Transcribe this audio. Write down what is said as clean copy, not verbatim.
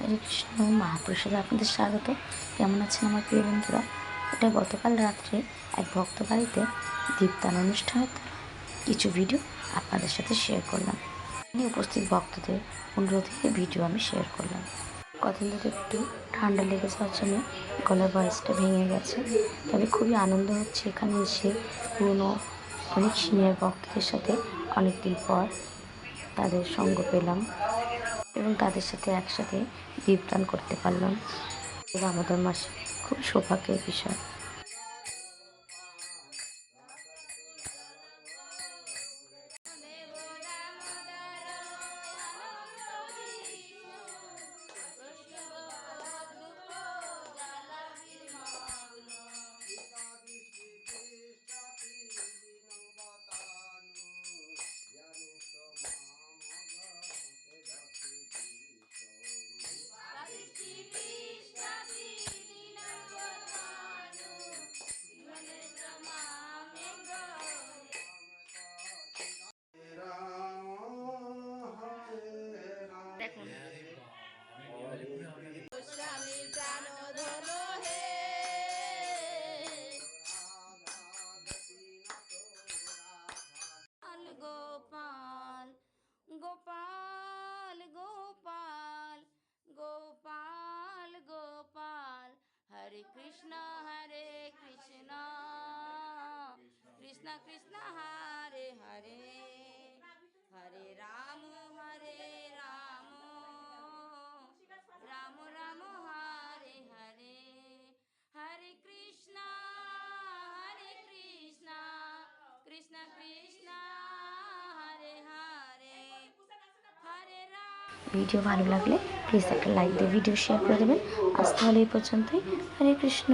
হরে কৃষ্ণ। মহাপুরুষে আপনাদের স্বাগত। কেমন আছেন আমার প্রিয় বন্ধুরা? এটা গতকাল রাত্রে এক ভক্ত বাড়িতে দীপদান অনুষ্ঠানের কিছু ভিডিও আপনাদের সাথে শেয়ার করলাম। উপস্থিত ভক্তদের অনুরোধে ভিডিও আমি শেয়ার করলাম। কদিন ধরে একটু ঠান্ডা লেগে যাওয়ার জন্য গলার ভয়েসটা ভেঙে গেছে, তবে খুবই আনন্দ হচ্ছে এখানে এসে পুরনো অনেক সিনিয়র ভক্তদের সাথে অনেকদিন পর তাদের সঙ্গ পেলাম এবং তাদের সাথে একসাথে দীপদান করতে পারলাম। আমাদের মাসে খুব সৌভাগ্যের বিষয়। দেখুন গোপাল গোপাল গোপাল গোপাল গোপাল হরে কৃষ্ণ কৃষ্ণ কৃষ্ণ হরে হরে হরে রাম রাম রাম হরে হরে হরে কৃষ্ণ কৃষ্ণ কৃষ্ণ হরে হরে হরে রাম। ভিডিও ভালো লাগলে প্লিজ একটা লাইক দিয়ে ভিডিও শেয়ার করে দেবেন। আজ তাহলে এই পর্যন্তই। হরে কৃষ্ণ।